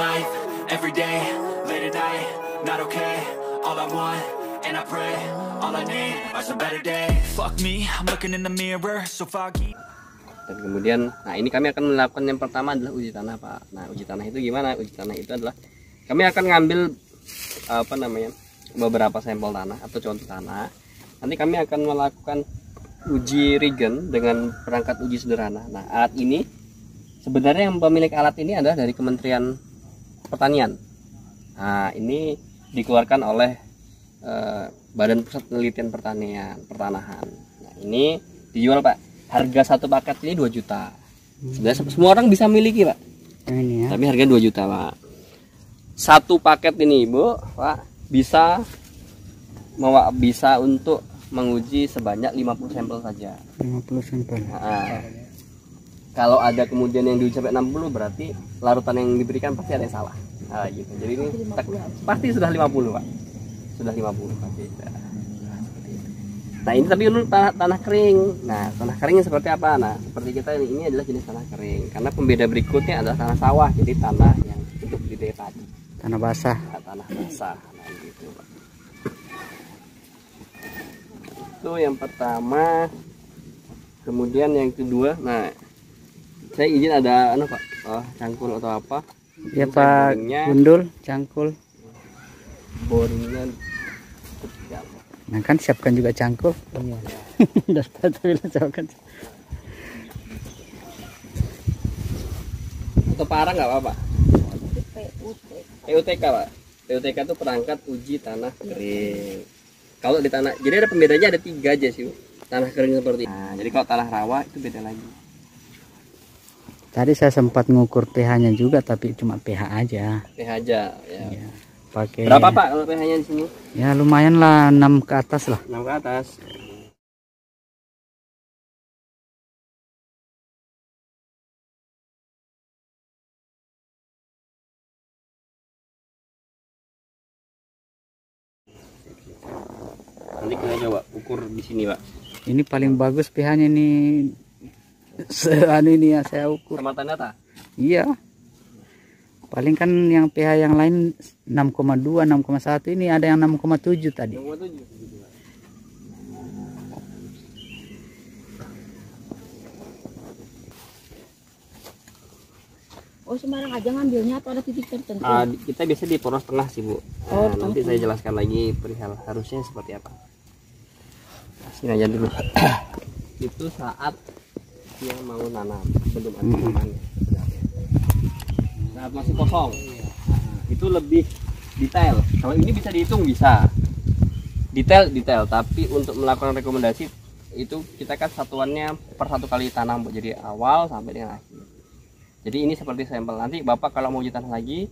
life, every day, late at night, not okay. All I want, and I pray, all I need are some better days. Fuck me, I'm looking in the mirror, so foggy. Dan kemudian, nah ini kami akan melakukan yang pertama adalah uji tanah, Pak. Nah, uji tanah itu gimana? Uji tanah itu adalah kami akan ngambil beberapa sampel tanah atau contoh tanah. Nanti kami akan melakukan uji regen dengan perangkat uji sederhana. Nah, alat ini sebenarnya yang pemilik alat ini adalah dari Kementerian Pertanian. Nah, ini dikeluarkan oleh Badan Pusat Penelitian Pertanahan. Nah, ini dijual, Pak. Harga satu paket ini 2 juta. Sebenarnya semua orang bisa miliki, Pak. Ini ya. Tapi harga 2 juta, Pak. Satu paket ini, Ibu, Pak, bisa untuk menguji sebanyak 50 sampel saja. 50 sampel. Nah, kalau ada kemudian yang diuji sampai 60 berarti larutan yang diberikan pasti ada yang salah. Nah, gitu. Jadi ini pasti sudah 50, Pak. Sudah 50 pasti. Nah, ini tapi dulu tanah kering. Nah, tanah keringnya seperti apa? Nah, seperti kita ini adalah jenis tanah kering. Karena pembeda berikutnya adalah tanah sawah. Jadi tanah yang untuk budidaya padi. Tanah basah. Nah, tanah basah. Nah, gitu, Pak. Itu yang pertama. Kemudian yang kedua, nah saya izin ada Pak, cangkul atau apa? Ya, Pak Gundul, cangkul. Boringnya. Nah, kan siapkan juga cangkul. Iya. Udah bilang siapkan. Atau parang nggak apa-apa? PUTK, Pak. PUTK itu perangkat uji tanah kering. Kalau di tanah, jadi ada pembedanya ada 3 aja sih, tanah kering seperti. Nah, jadi kalau tanah rawa itu beda lagi. Tadi saya sempat ngukur pH-nya juga, tapi cuma pH aja. pH aja, ya. Ya, pakai. Berapa, Pak, kalau pH-nya di sini? Ya lumayan lah, 6 ke atas lah. 6 ke atas. Nanti kita coba ukur di sini, Pak. Ini paling bagus pH-nya ini. Ini ya saya ukur. Sama Tanata? Iya. Paling kan yang pH yang lain 6,2, 6,1, ini ada yang 6,7 tadi. 6,7. Oh, sembarang aja ngambilnya atau ada titik tertentu? Kita biasa di poros tengah sih, Bu. Oh, nanti saya jelaskan lagi perihal harusnya seperti apa. Sini aja dulu. Itu saat dia mau nanam, belum ada tanamannya. Saat masih kosong. Itu lebih detail. Kalau ini bisa dihitung bisa. Detail, tapi untuk melakukan rekomendasi itu kita kan satuannya per 1 kali tanam, Bu. Jadi awal sampai dengan akhir. Jadi ini seperti sampel. Nanti Bapak kalau mau uji tanah lagi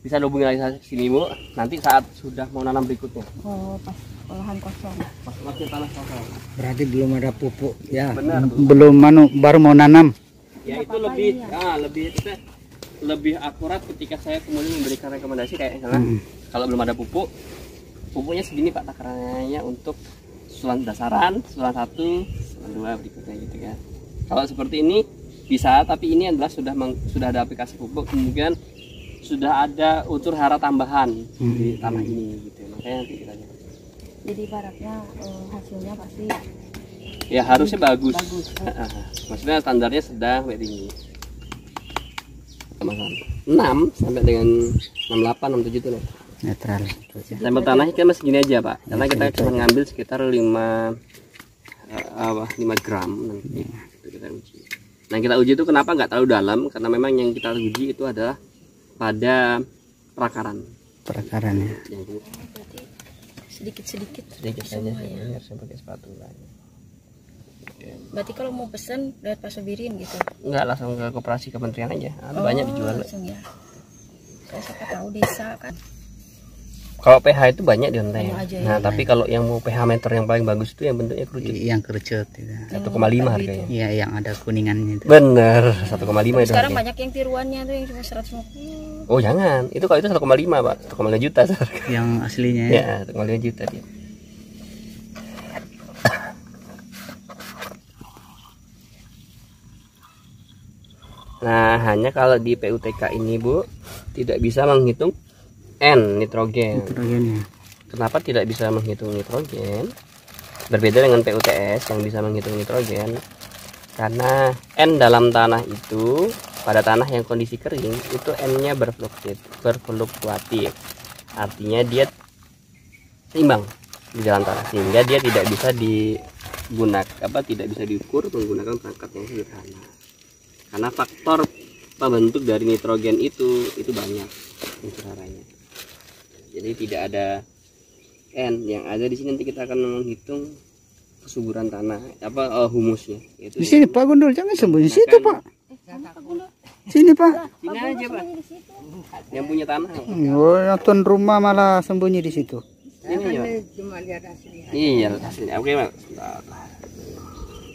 bisa hubungi lagi ke sini, Bu. Nanti saat sudah mau nanam berikutnya. Oh, pas olahan kosong. Pas masih tanah kosong. Berarti belum ada pupuk ya. Benar, belum baru mau nanam. Ya itu lebih lebih akurat ketika saya kemudian memberikan rekomendasi kayak misalnya kalau belum ada pupuknya segini, Pak, takarannya untuk susulan dasaran, susulan 1, susulan 2 berikutnya gitu kan. Kalau seperti ini bisa, tapi ini adalah sudah ada aplikasi pupuk, kemudian sudah ada unsur hara tambahan di tanah ini gitu. Makanya nanti kita lihat. Jadi ibaratnya hasilnya pasti ya harusnya bagus. Maksudnya standarnya sedang sampai tinggi. 6 sampai dengan 68, 67 tuh. Netral. Sampel tanahnya kan masih gini aja, Pak. Karena kita cuma ngambil sekitar 5 gram nanti. Itu kita uji. Nah, kita uji itu kenapa nggak terlalu dalam? Karena memang yang kita uji itu adalah pada perakaran. Perakarannya. berarti sedikit Sedikit saja, ya. harus pakai spatula. Berarti kalau mau pesan lewat Pak Sobirin gitu? Enggak, langsung ke koperasi kementerian aja. Ada banyak dijual. Langsung ya. Saya siapa tahu desa kan. Kalau pH itu banyak di online. Ya, Tapi kalau yang mau pH meter yang paling bagus itu yang bentuknya kerucut. Yang kerucut itu. 1,5 harganya. Iya, yang ada kuningannya itu. Bener, 1,5 itu. Sekarang harganya. banyak yang tiruannya tuh yang cuma 150. Oh jangan, itu kalau itu 1,5, Pak, 1,5 juta. Yang aslinya Ya, 1,5 juta dia. Nah, hanya kalau di PUTK ini, Bu, tidak bisa menghitung N nitrogen. Nitrogennya. Kenapa tidak bisa menghitung nitrogen? Berbeda dengan PUTS yang bisa menghitung nitrogen. Karena N dalam tanah itu, pada tanah yang kondisi kering itu N-nya berfluktuatif. Artinya dia seimbang di dalam tanah, sehingga dia tidak bisa tidak bisa diukur menggunakan perangkat yang sederhana. Karena faktor pembentuk dari nitrogen itu banyak unsur-haranya. Jadi tidak ada N, yang ada di sini nanti kita akan menghitung kesuburan tanah, humusnya. Di sini Pak Gundul, jangan sembunyi situ Pak. Sini Pak. Sini aja Pak. Yang punya tanah. Oh, nonton rumah malah sembunyi di situ. Ini aja Pak. Cuma lihat hasilnya. Iya hasilnya. Oke Pak.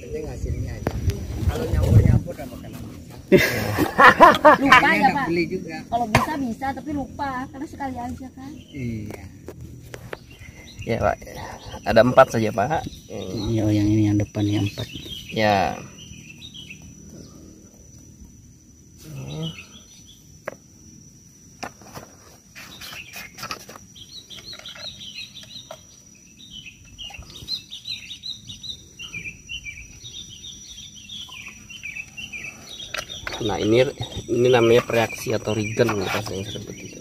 Penting hasilnya aja. Kalau nyampur apa kan? Lupa ya Pak. Beli juga. Kalau bisa tapi lupa karena sekali aja kan. Iya. Ya Pak. Ada 4 saja Pak. Oh, yang ini yang depan yang 4. Ya. Nah ini namanya reaksi atau regen kita sering sebut itu.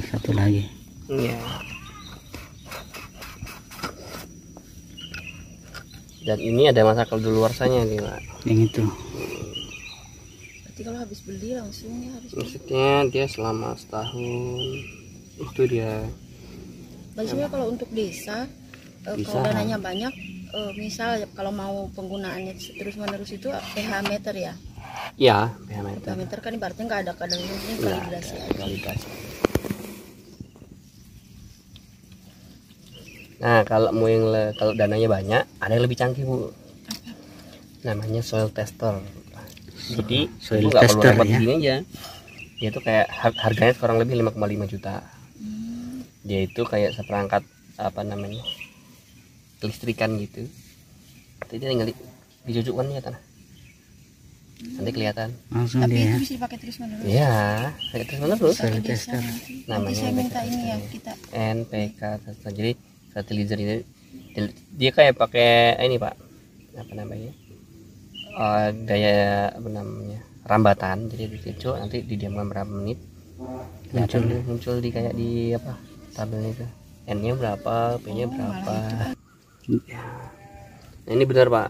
Satu lagi. Iya. Dan ini ada masa kedaluarsanya nih Pak. Yang itu. Berarti kalau habis beli langsung ya harus. Maksudnya dia selama setahun itu dia. Biasanya kalau untuk desa, Bisa. kalau dananya banyak, misal kalau mau penggunaannya terus menerus itu pH meter ya. Ya, pH meter. pH meter kan ibaratnya nggak ada kadarnya, ini Nggak kalibrasi ada aja. kalibrasi. Nah, kalau mau kalau dananya banyak, ada yang lebih canggih Bu. Namanya soil tester. Jadi Soil Ibu nggak perlu tester, repot ya. begini aja. Dia itu kayak harganya kurang lebih 5,5 juta. Dia itu kayak seperangkat kelistrikan gitu. Jadi dia tinggal dicucukkan ya tanah. Nanti kelihatan. Langsung Tapi dia itu ya. bisa dipakai terus menerus. Iya, kayak terus menerus. Pakai Soil desa tester. nanti. Nanti Namanya saya minta NPK. ini ya kita. NPK tester. Jadi fertilizer ini dia kayak pakai ini Pak, daya rambatan. Jadi dicucuk nanti didiamkan berapa menit muncul di kayak di tabelnya itu N-nya berapa, P-nya berapa. Nah, ini benar Pak,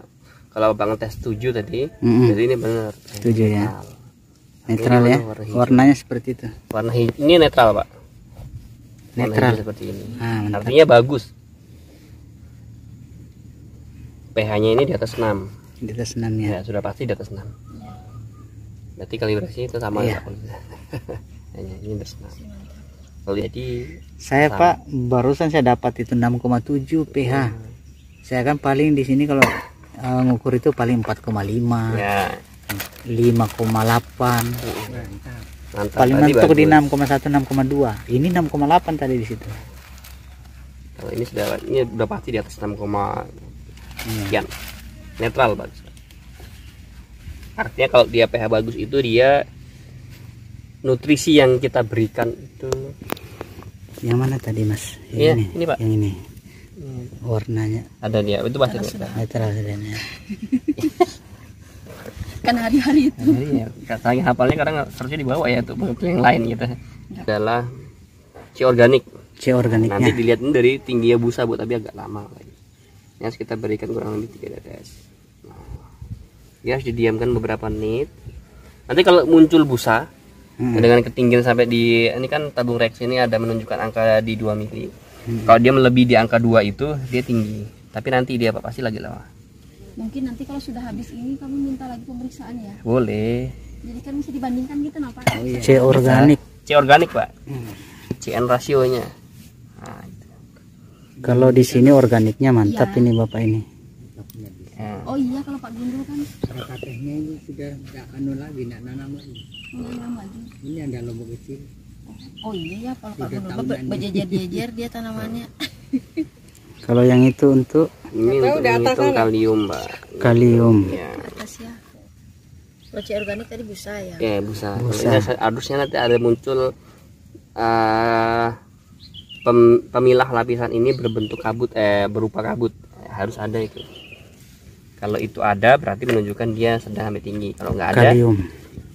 kalau Bang tes 7 tadi jadi ini benar 7 ya. Netral Ini ya. warna hijau. Warnanya seperti itu. Warna hijau ini netral Pak. Warna Netral. hijau seperti ini. Ah, mantap. Artinya bagus. pH-nya ini di atas 6. Di atas 6 ya. Ya, sudah pasti di atas 6. Berarti kalibrasi itu sama Iya. ya. Hanya ini di atas 6. Kalau jadi Saya sama. Pak barusan saya dapat itu 6,7 pH. Saya kan paling di sini kalau ngukur itu paling 4,5, ya 5,8. mantap. Paling Tadi mentok di bagus. 6,1, 6,2. Ini 6,8 tadi di situ. Kalau ini sudah pasti di atas 6, Iya. sekian. Netral bagus. Artinya kalau dia pH bagus itu dia nutrisi yang kita berikan itu Yang mana tadi Mas? Iya, Yang ini, Pak. Yang ini. Warnanya ada dia itu pasti netral. netral saja. Kan hari-hari itu. Jadi ya katanya hafalnya kadang harusnya dibawa ya untuk yang lain gitu. Adalah C organik. C organiknya. Nanti dilihat dari tingginya busa Bu, tapi agak lama lagi. Yang kita berikan kurang lebih 3 tetes. Nah, dia harus didiamkan beberapa menit. Nanti kalau muncul busa dengan ketinggian sampai di ini kan tabung reaksi ini ada menunjukkan angka di 2 mili. Kalau dia melebihi di angka 2 itu dia tinggi. Tapi nanti dia pasti lagi lama. Mungkin nanti kalau sudah habis ini kamu minta lagi pemeriksaan ya. Boleh. Jadi kan bisa dibandingkan gitu Pak. C organik. C organik Pak. CN rasionya. Nah, itu. Kalau di sini organiknya mantap Iya. ini Bapak ini. Ya. Oh iya kalau Pak Gundul kan Katanya ini sudah nggak lagi, nggak nanam lagi. menanam lagi. Ini ada lombok kecil. Oh iya ya, kalau Pak Gubernur berjejer-jejer dia tanamannya. Kalau yang itu untuk Ini untuk menghitung kalium, Mbak. kalium. Ya. Ke atas ya. Kalau C organik tadi busa ya. Oke, busa. Busa. Ini harusnya nanti ada muncul pemilah lapisan ini berbentuk kabut, berupa kabut. Harus ada itu. Kalau itu ada berarti menunjukkan dia sedang sampai tinggi. Kalau nggak ada, Kalium.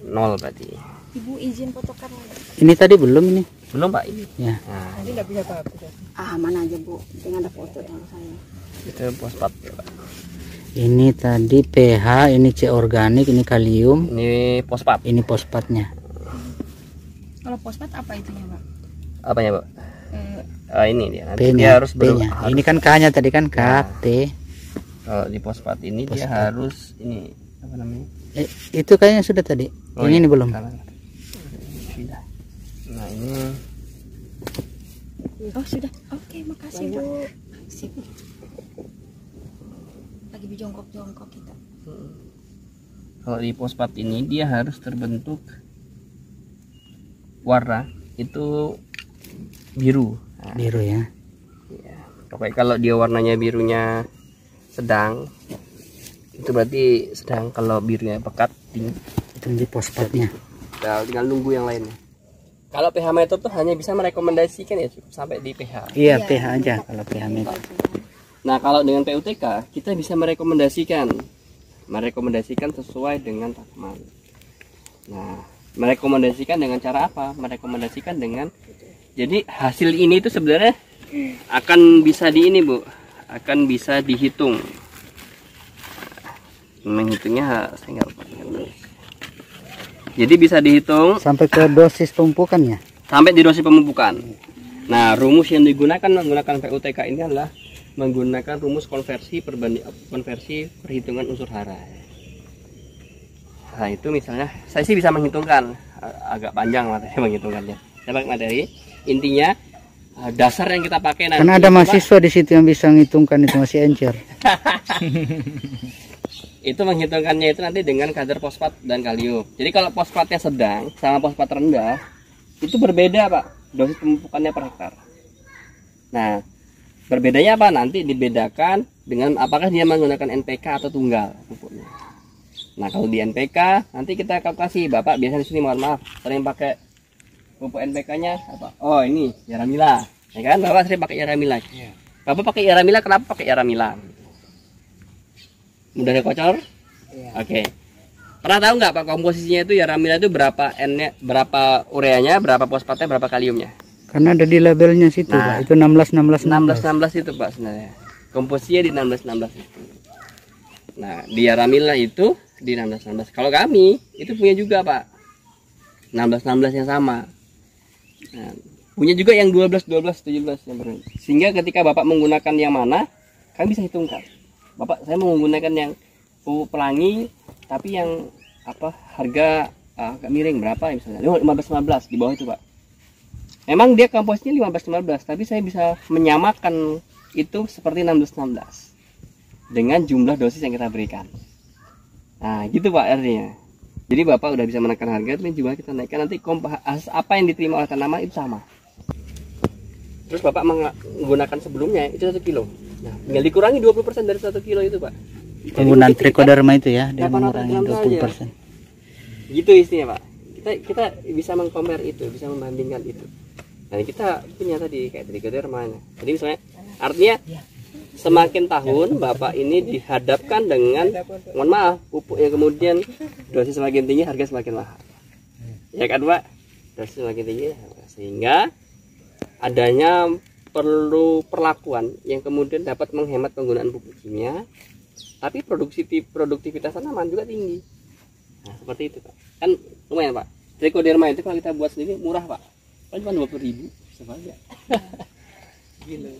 nol berarti. Ibu izin fotokan lagi. Ini tadi belum ini. Belum, Pak, ini. Ya. Nah, Ini nggak bisa bagus. Mana aja Bu, tinggal ada foto yang saya. itu fosfat ya, Pak. Ini tadi pH, ini C organik, ini kalium, Ini fosfat. ini fosfatnya. Kalau fosfat apa itunya Pak? Apanya, Pak? Ini dia. Nanti P-nya, dia harus P-nya. Ini kan K-nya tadi kan K, T. Kalau di fosfat ini dia Fosfat. harus ini apa namanya? Itu kayaknya sudah tadi. Oh, yang iya. ini belum. Sudah. Nah, ini Oh sudah. Oke, makasih Bu. Sip. Lagi dijongkok-jongkok kita. kalau di fosfat ini dia harus terbentuk warna itu biru. Nah, Biru ya. ya. Pokoknya kalau dia warnanya birunya sedang, itu berarti sedang. Kalau birunya pekat tinggi, Itu di fosfatnya. tinggal nunggu yang lainnya. Kalau pH meter tuh hanya bisa merekomendasikan ya cukup sampai di pH. Iya, Iya. pH aja kalau pH meter. Nah, kalau dengan PUTK kita bisa merekomendasikan sesuai dengan tanaman. Nah, merekomendasikan dengan cara apa? Merekomendasikan dengan, jadi hasil ini itu sebenarnya akan bisa di ini, Bu, akan bisa dihitung. Menghitungnya saya nggak lupa. Jadi bisa dihitung Sampai ke dosis pemupukannya. sampai di dosis pemupukan. Nah, rumus yang digunakan menggunakan PUTK ini adalah menggunakan rumus konversi perhitungan unsur hara. Nah, itu misalnya saya sih bisa menghitungkan, agak panjang materi menghitungkannya. Saya pakai materi, intinya dasar yang kita pakai nanti. Karena ada itu, Pak, mahasiswa di situ yang bisa menghitungkan itu masih encer. itu menghitungkannya itu nanti dengan kadar fosfat dan kalium. Jadi kalau fosfatnya sedang sama fosfat rendah itu berbeda, Pak, dosis pemupukannya per hektar. Nah, berbedanya apa? Nanti dibedakan dengan apakah dia menggunakan NPK atau tunggal pupuknya. Nah, kalau di NPK nanti kita kalkulasi, Bapak biasa di sini mohon maaf sering pakai pupuk NPK-nya apa? Oh, ini Yaramila. Ya kan? Bapak sering pakai Yaramila. Bapak pakai Yaramila, kenapa pakai Yaramila? Mudah kocor? Iya. Oke. Pernah tahu nggak Pak komposisinya itu Yaramila itu berapa N-nya, berapa ureanya, berapa fosfatnya, berapa kaliumnya? Karena ada di labelnya situ, Nah. Pak. Itu 16 16 itu Pak sebenarnya. Komposisinya di 16 itu. Nah, di Yaramila itu di 16. Kalau kami itu punya juga, Pak. 16 yang sama. Nah, punya juga yang 12, 17 yang berbeda. Sehingga ketika Bapak menggunakan yang mana, kami bisa hitungkan. Bapak, saya mau menggunakan yang pupuk pelangi tapi yang apa harga agak miring berapa misalnya 15 di bawah itu, Pak. Memang dia komposisinya 15 tapi saya bisa menyamakan itu seperti 16 dengan jumlah dosis yang kita berikan. Nah, gitu Pak artinya. Jadi Bapak udah bisa menekan harga, tapi juga kita naikkan nanti apa yang diterima oleh tanaman itu sama. Terus Bapak menggunakan sebelumnya itu 1 kilo. Nah, tinggal dikurangi 20% dari 1 kilo itu, Pak. Penggunaan trichoderma itu ya, dia 800 mengurangi gram 20%. Gitu istinya, Pak. Kita bisa mengcompare itu, bisa membandingkan itu. Nah, kita punya tadi kayak trichoderma. Jadi misalnya artinya semakin tahun Bapak ini dihadapkan dengan, mohon maaf, pupuk yang kemudian dosis semakin tinggi, harga semakin mahal. Ya kan, Pak? Dosis semakin tinggi, sehingga adanya perlu perlakuan yang kemudian dapat menghemat penggunaan pupuk kimia, tapi produktivitas tanaman juga tinggi. Nah, seperti itu, Pak. Kan lumayan, Pak. Trichoderma itu kalau kita buat sendiri murah, Pak. Kan cuma 20.000 sebanyak. Gila.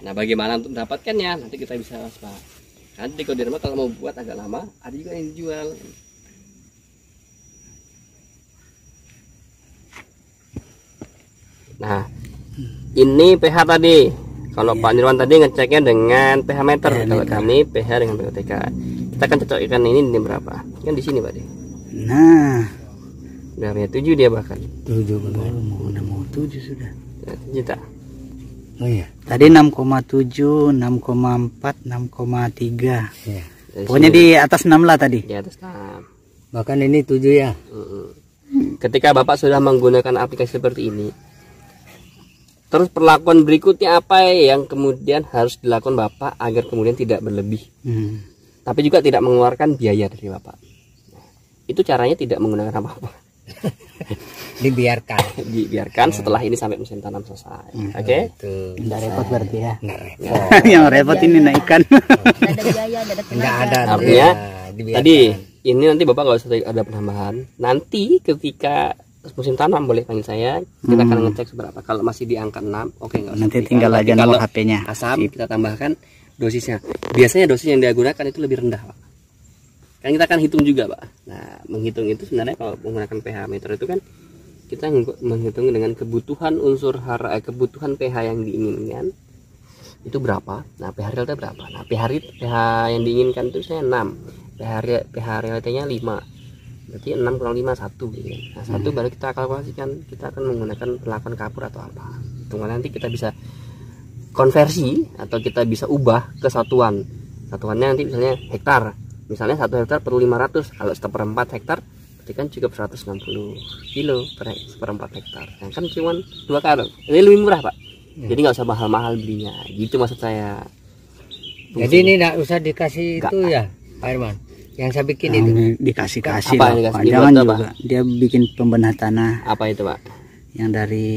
Nah, bagaimana untuk mendapatkannya? Nanti kita bisa Pak. Kan trichoderma kalau mau buat agak lama, ada juga yang dijual. Nah, ini pH tadi. Kalau Pak Nirwan tadi ngeceknya dengan pH meter. Kalau kami pH dengan PUTK. Kita akan cocokkan ini berapa? Kan di sini, Pak. Nah, Berapa ya? 7 dia bahkan. 7 benar. Udah mau 7 sudah. Ya, 7 tak? Oh iya. Tadi 6,7, 6,4, 6,3. Iya. Dari Pokoknya sini, di atas 6 lah tadi. di atas 6. Bahkan ini 7 ya. Ketika Bapak sudah menggunakan aplikasi seperti ini, terus perlakuan berikutnya apa yang kemudian harus dilakukan Bapak agar kemudian tidak berlebih, tapi juga tidak mengeluarkan biaya dari Bapak. Nah, itu caranya tidak menggunakan apa-apa. Dibiarkan. Dibiarkan setelah ini sampai musim tanam selesai. Oke? Itu. Nggak repot berarti ya. Nggak repot. Yang repot ini naikkan. Nggak ada biaya, nggak ada tenaga. Nggak ada. Artinya dibiarkan. tadi ini nanti Bapak nggak usah ada penambahan. Nanti ketika musim tanam boleh panggil saya, kita akan ngecek seberapa. Kalau masih di angka 6, oke, nggak usah. Nanti tinggal Tapi aja nomor kalau HP-nya. kasam kita tambahkan dosisnya. Biasanya dosis yang digunakan itu lebih rendah, Pak. Kan kita akan hitung juga, Pak. Nah, menghitung itu sebenarnya kalau menggunakan pH meter itu kan kita menghitung dengan kebutuhan unsur hara, kebutuhan pH yang diinginkan itu berapa. Nah, pH realita berapa? Nah, pH yang diinginkan itu saya 6. pH realitanya 5. Berarti 6 kurang 5 1 gitu kan. Nah, 1 baru kita kalkulasikan, kita akan menggunakan perlakuan kapur atau apa. Tunggu nanti kita bisa konversi atau kita bisa ubah ke satuan. Satuannya nanti misalnya hektar. Misalnya 1 hektar perlu 500, kalau 1/4 hektar berarti kan cukup 160 kilo per 1/4 hektar. Nah, kan cuma 2 karung. Ini lebih murah, Pak. Jadi nggak usah mahal-mahal belinya. Gitu maksud saya. Jadi ini nggak usah dikasih itu ya, Pak Herman. Yang saya bikin itu. Dikasih-kasih Apa lah. yang dikasih? Pak. Jangan Dibuat apa? juga. Dia bikin pembenah tanah Apa itu, Pak? yang dari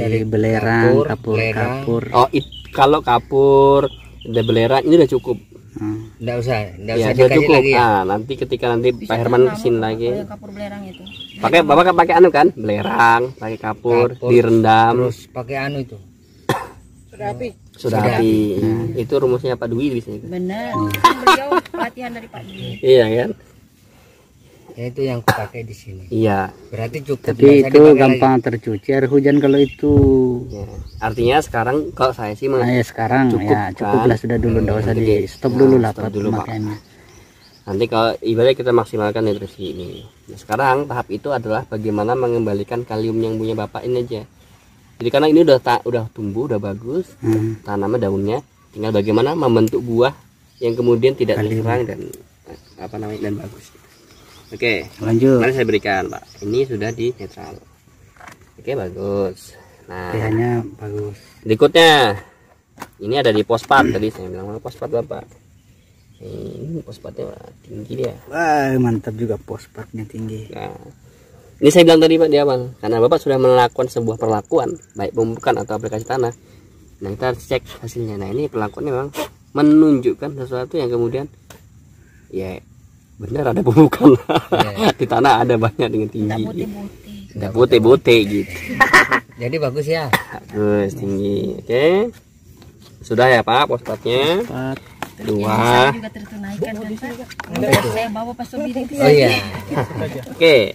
Dari belerang, kapur, kapur. Oh, kalau kapur, ada belerang ini udah cukup. Nggak usah Ya, sudah dikasih cukup. lagi ya. Nah, nanti ketika nanti Pak Herman kesini lagi, Kalau yang kapur belerang itu. Bapak pakai anu kan? Belerang, pakai kapur, direndam. Terus pakai anu itu. Sudah api. Itu rumusnya Pak Dwi biasanya. Benar. Kan beliau pelatihan dari Pak Dwi. Iya kan? Ya, itu yang aku pakai di sini. Iya. Berarti cukup. Tapi nggak usah itu dipakai gampang tercuci air hujan kalau itu. Ya. Artinya sekarang kalau saya sih Nah, ya sekarang Cukup, ya cukuplah kan? sudah dulu, nggak usah Nanti di stop dulu lah stop dulu, Pak. pemakaiannya. nanti kalau ibaratnya kita maksimalkan nutrisi ini. Nah, sekarang tahap itu adalah bagaimana mengembalikan kalium yang punya Bapak ini aja. Jadi karena ini udah tumbuh, udah bagus, tanamnya daunnya, tinggal bagaimana membentuk buah yang kemudian tidak diserang dan apa namanya dan bagus. Oke, Lanjut. mari saya berikan, Pak. Ini sudah di netral. Oke, bagus. Nah, pH-nya bagus. berikutnya ini ada di fosfat. Tadi saya bilang fosfat, Bapak. Ini fosfatnya tinggi dia. Wah, mantap juga fosfatnya tinggi. Nah, ini saya bilang tadi, Pak, di awal, karena Bapak sudah melakukan sebuah perlakuan baik pemupukan atau aplikasi tanah. Nah, kita cek hasilnya. Nah, ini perlakuannya memang menunjukkan sesuatu yang kemudian ya benar ada pemupukan. Di tanah ada banyak dengan tinggi. Tidak putih-putih gitu. Jadi bagus ya. Bagus, tinggi. Oke. Sudah ya, Pak, fosfatnya. Fosfat. Dua. Juga tertunaikan kan, Pak. Saya bawa pas sobiri itu. Oh iya. Oke.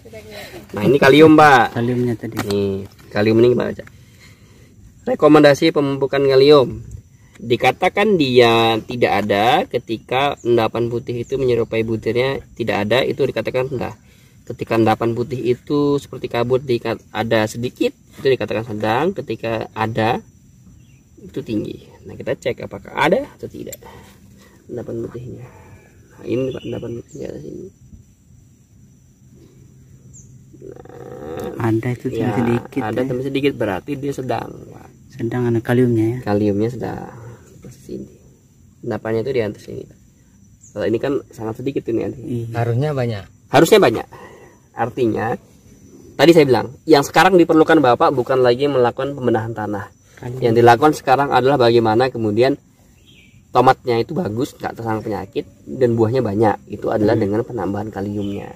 Nah, ini kalium, Pak. Kaliumnya tadi. Nih, kalium ini kita baca. Rekomendasi pemupukan kalium. Dikatakan dia tidak ada ketika endapan putih itu menyerupai butirnya tidak ada, itu dikatakan rendah. Ketika endapan putih itu seperti kabut ada sedikit, itu dikatakan sedang. Ketika ada, itu tinggi. Nah, kita cek apakah ada atau tidak endapan putihnya. Nah, ini Pak, endapan putihnya di sini. Nah, Ada itu ya, sedikit. ada tapi sedikit, berarti dia sedang, Pak. Sedang ada kaliumnya ya. Kaliumnya sedang posisi ini. Endapannya itu di atas ini. Kalau ini kan sangat sedikit ini. Harusnya banyak. Harusnya banyak. Artinya tadi saya bilang, yang sekarang diperlukan Bapak bukan lagi melakukan pembenahan tanah. Yang dilakukan sekarang adalah bagaimana kemudian tomatnya itu bagus, nggak terserang penyakit, dan buahnya banyak. Itu adalah dengan penambahan kaliumnya.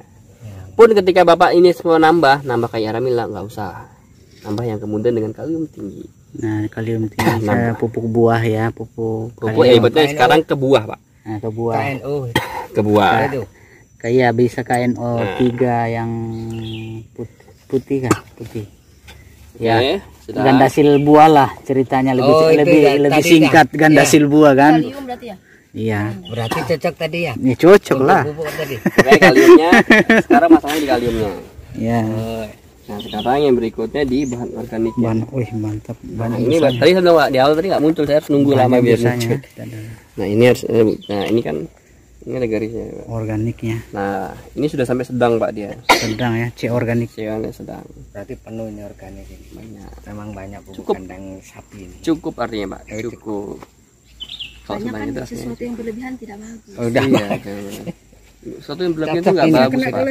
Pun ketika Bapak ini semua nambah kayak Aramila, nggak usah. Nambah yang kemudian dengan kalium tinggi. Nah, kalium tinggi saya pupuk buah ya, pupuk Hebatnya sekarang ke buah, Pak. Nah, ke buah. KNO. Ke buah. Itu. Kayak bisa KNO 3 yang putih kan, putih. Ya, sudah. gandasil buah lah ceritanya, lebih Oh, itu ya, lebih tadi singkat ya. gandasil buah kan. Kalium berarti ya? Iya. Berarti cocok tadi ya. Ini cocok lah. Pupuk tadi. Oke, kaliumnya sekarang masalahnya di kaliumnya. Ya. Nah sekarang yang berikutnya di bahan organik. Wih mantap. Nah Banyak ini busanya. tadi sebelum di awal tadi nggak muncul, saya harus nunggu lama Banyak biar busanya. muncul. Nah ini harus, nah ini kan ini ada garisnya Pak. Organiknya Nah ini sudah sampai sedang Pak dia. sedang ya, C organik. Siangnya sedang. Berarti penuh ini organik ini. Banyak. Memang banyak bubuk Cukup. kandang sapi ini. Cukup artinya Pak, cukup. Kalau Banyak kan sebanyak itu artinya. sesuatu yang berlebihan tidak bagus. Oh, udah. Iya, jangan. Sesuatu yang berlebihan itu Cocok nggak ini. bagus Pak.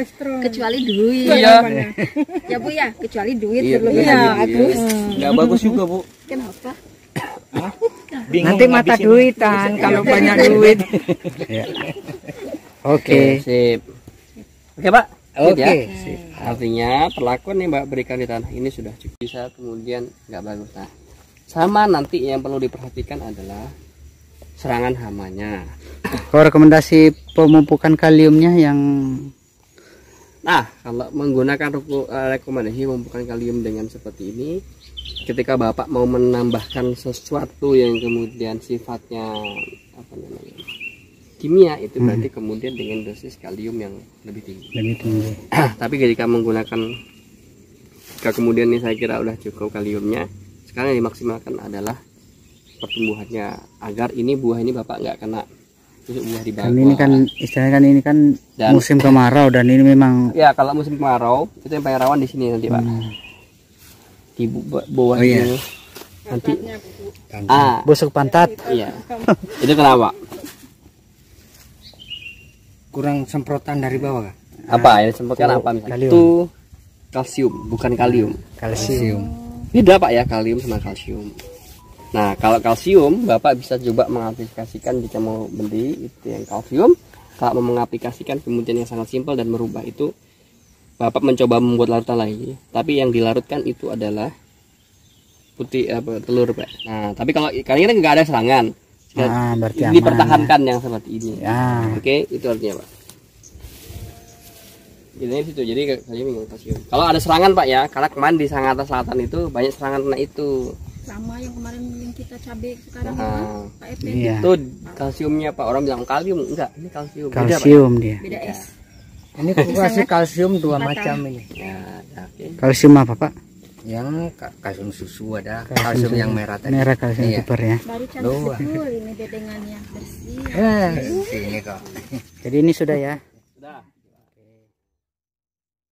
Kecuali duit. Iya. Ya Bu ya, kecuali duit Iya, berlebihan. terus nggak bagus juga Bu. Kenapa? Nanti mata duitan kalau banyak duit. Ya. Oke, Oke. sip. Oke Pak. Sip, Oke. ya. Artinya perlakuan yang Mbak berikan di tanah ini sudah cukup, bisa kemudian nggak bagus. Nah, sama nanti yang perlu diperhatikan adalah serangan hamanya. Kalau rekomendasi pemupukan kaliumnya yang Nah, kalau menggunakan rekomendasi pemupukan kalium dengan seperti ini, ketika Bapak mau menambahkan sesuatu yang kemudian sifatnya apa namanya kimia, itu berarti kemudian dengan dosis kalium yang lebih tinggi. lebih tinggi. Tapi ketika menggunakan, jika kemudian ini saya kira udah cukup kaliumnya, sekarang yang dimaksimalkan adalah pertumbuhannya, agar ini buah ini Bapak nggak kena tusuk buah di bawah. Kan ini kan istilahnya kan ini kan Dan- musim kemarau dan ini memang Ya kalau musim kemarau itu yang paling rawan di sini nanti Pak. Di bawah Oh, iya. ini nanti busuk pantat. iya. Itu kenapa? Kurang semprotan dari bawah Kak? Apa ya disebutkan apa misalnya? Kalium. Itu kalsium, bukan kalium. Kalsium. Beda Pak ya, kalium sama kalsium. Nah kalau kalsium Bapak bisa coba mengaplikasikan jika mau beli itu yang kalsium. Kalau mau mengaplikasikan kemudian yang sangat simpel dan merubah itu, Bapak mencoba membuat larutan lagi, tapi yang dilarutkan itu adalah putih telur Pak. Nah tapi kalau kali ini nggak ada serangan, Berarti aman. dipertahankan yang seperti ini. Ya. Oke, itu artinya Pak. Ini situ, jadi kalsium. Kalau ada serangan Pak ya, karena kemarin di Sangatta Selatan itu banyak serangan kena itu. Sama yang kemarin yang kita cabai sekarang itu Nah, kan, Pak Epe. Iya. itu kalsiumnya Pak, orang bilang kalium, enggak, ini kalsium. Beda, Pak. Kalsium dia. Beda es. Ini kasih kalsium dua macam ini. Ya, oke. Kalsium apa Pak? Yang kalsium susu ada, kalsium yang merah tadi. Merah kalsium Iya. super ya. Baru cantik Dua. betul ini bedengannya bersih. Ini kok. Jadi ini sudah ya.